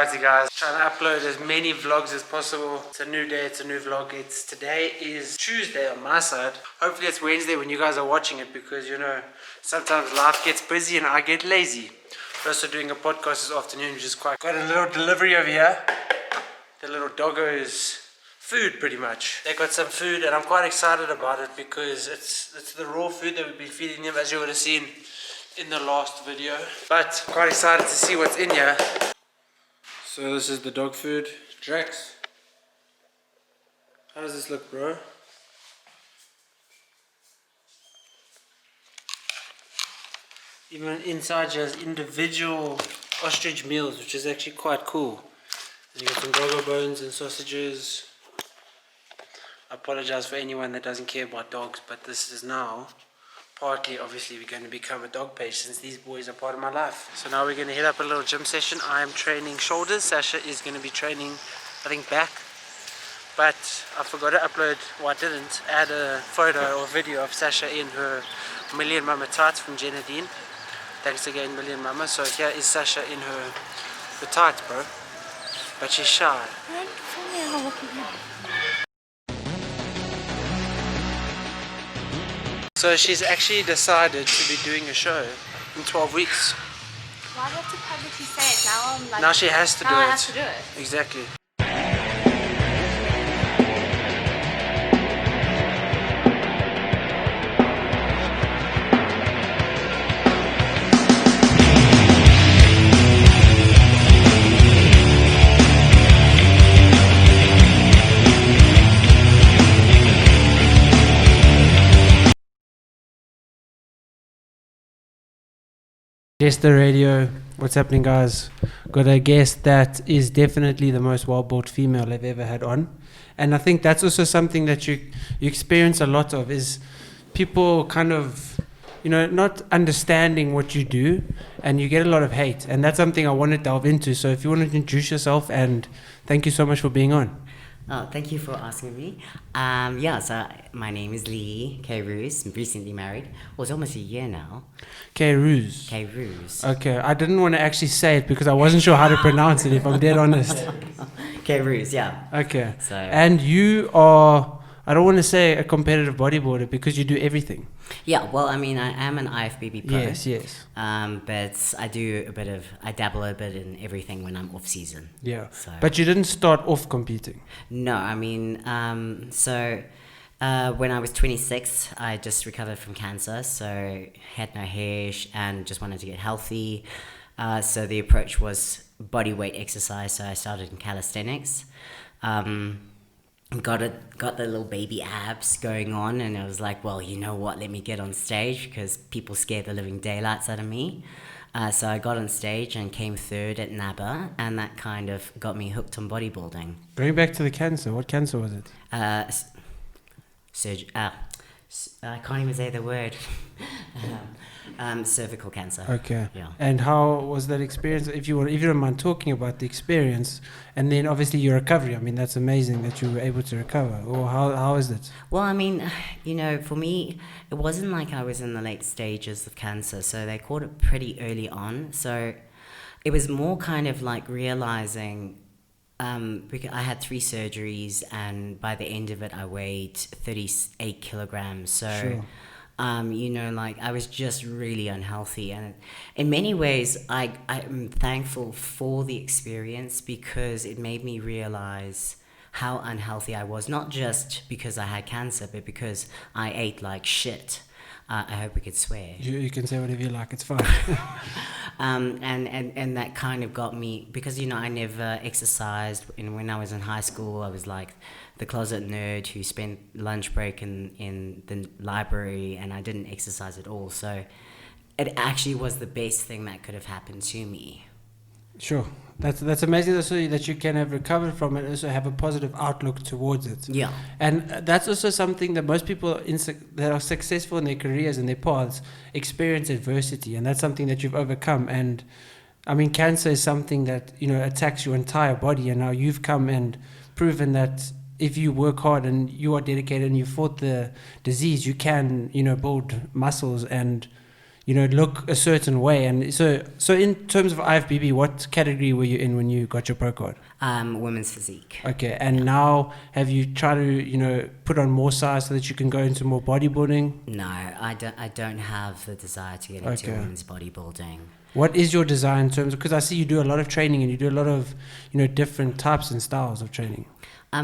Alrighty guys, trying to upload as many vlogs as possible. It's a new day, it's a new vlog. Today is Tuesday on my side. Hopefully it's Wednesday when you guys are watching it, because you know, sometimes life gets busy and I get lazy. We're also doing a podcast this afternoon, which is quite... Got a little delivery over here. The little doggo's food pretty much. They got some food and I'm quite excited about it because it's the raw food that we've been feeding them, as you would have seen in the last video. But quite excited to see what's in here. So this is the dog food. Drax, how does this look, bro? Even inside has individual ostrich meals, which is actually quite cool. And you got some doggo bones and sausages. I apologize for anyone that doesn't care about dogs, but this is now partly, obviously, we're going to become a dog page since these boys are part of my life. So now we're going to hit up a little gym session. I am training shoulders. Sasha is going to be training, I think, back. But I forgot to upload, well, I didn't add a photo or video of Sasha in her Million Mama tights from Jenna Dean. Thanks again, Million Mama. So here is Sasha in her tights, bro. But she's shy. So she's actually decided to be doing a show in 12 weeks. Why do you have to publicly say it? Now I'm like... Now she has to do it. I have to do it. Exactly. Jesster Radio, what's happening, guys? Got a guest that is definitely the most well-built female I've ever had on, and I think that's also something that you experience a lot of, is people kind of, you know, not understanding what you do, and you get a lot of hate, and that's something I want to delve into. So if you want to introduce yourself, and thank you so much for being on. Oh, thank you for asking me. So my name is Lee K. Roos. I'm recently married. Well, it's almost a year now. K. Roos. K. Roos. Okay, I didn't want to actually say it because I wasn't sure how to pronounce it, if I'm dead honest. K. Roos, yeah. Okay. So, and you are, I don't want to say a competitive bodybuilder because you do everything. Yeah, well, I mean, I am an IFBB pro. Yes. But I dabble a bit in everything when I'm off season. Yeah. So. But you didn't start off competing. No, I mean, when I was 26, I just recovered from cancer, so had no hair and just wanted to get healthy. So the approach was body weight exercise, so I started in calisthenics. Got the little baby abs going on, and I was like, well, you know what, let me get on stage because people scare the living daylights out of me. So I got on stage and came third at NABA, and that kind of got me hooked on bodybuilding. Going back to the cancer, what cancer was it? I can't even say the word. Cervical cancer. Okay. Yeah. And how was that experience? If you don't mind talking about the experience, and then obviously your recovery. I mean, that's amazing that you were able to recover. Or how is it? Well, I mean, you know, for me, it wasn't like I was in the late stages of cancer, so they caught it pretty early on. So it was more kind of like realizing. Because I had 3 surgeries, and by the end of it, I weighed 38 kilograms. So, sure. You know, like I was just really unhealthy. And in many ways, I'm thankful for the experience because it made me realize how unhealthy I was, not just because I had cancer, but because I ate like shit. I hope we could swear. You can say whatever you like, it's fine. And that kind of got me, because, you know, I never exercised. And when I was in high school, I was like the closet nerd who spent lunch break in the library, and I didn't exercise at all. So it actually was the best thing that could have happened to me. Sure. That's amazing also that you can have recovered from it and also have a positive outlook towards it. Yeah. And that's also something that most people that are successful in their careers and their paths experience adversity, and that's something that you've overcome. And I mean, cancer is something that, you know, attacks your entire body, and now you've come and proven that if you work hard and you are dedicated and you fought the disease, you can, you know, build muscles and, look a certain way. And so in terms of IFBB, what category were you in when you got your pro card? Women's physique. Okay, and now have you tried to, put on more size so that you can go into more bodybuilding? No, I don't have the desire to get into Okay. women's bodybuilding. What is your desire in terms of, because I see you do a lot of training and you do a lot of, different types and styles of training.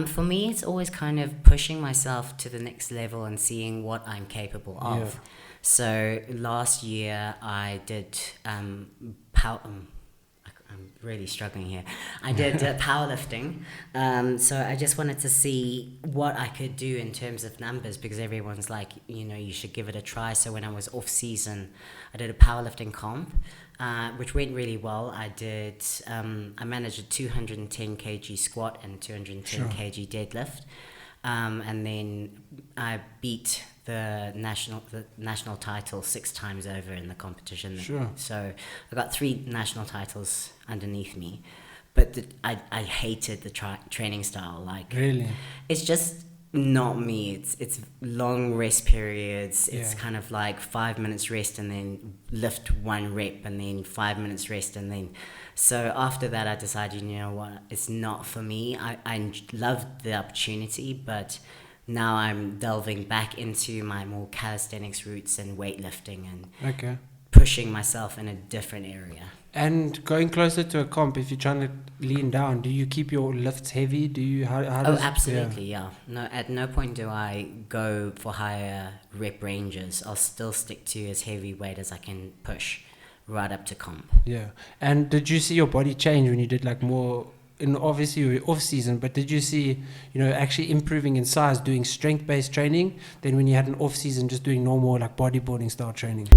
For me, it's always kind of pushing myself to the next level and seeing what I'm capable of. Yeah. So last year I did I'm really struggling here. I did powerlifting. So I just wanted to see what I could do in terms of numbers, because everyone's like, you should give it a try. So when I was off season, I did a powerlifting comp, which went really well. I managed a 210 kg squat and 210 Sure. kg deadlift. And then I beat the national title 6 times over in the competition. Sure. So I got 3 national titles underneath me, but I hated the training style. Like, Really? it's just not me. It's long rest periods. It's Yeah. kind of like 5 minutes rest and then lift 1 rep and then 5 minutes rest and then. So after that, I decided, you know what, it's not for me. I loved the opportunity, but now I'm delving back into my more calisthenics roots and weightlifting and Okay. pushing myself in a different area. And going closer to a comp, if you're trying to lean down, do you keep your lifts heavy? Do you, how Oh, does, absolutely, yeah. No, at no point do I go for higher rep ranges. I'll still stick to as heavy weight as I can push right up to comp. Yeah. And did you see your body change when you did like more, in obviously you were off season, but did you see, actually improving in size doing strength-based training than when you had an off season just doing normal like bodybuilding style training?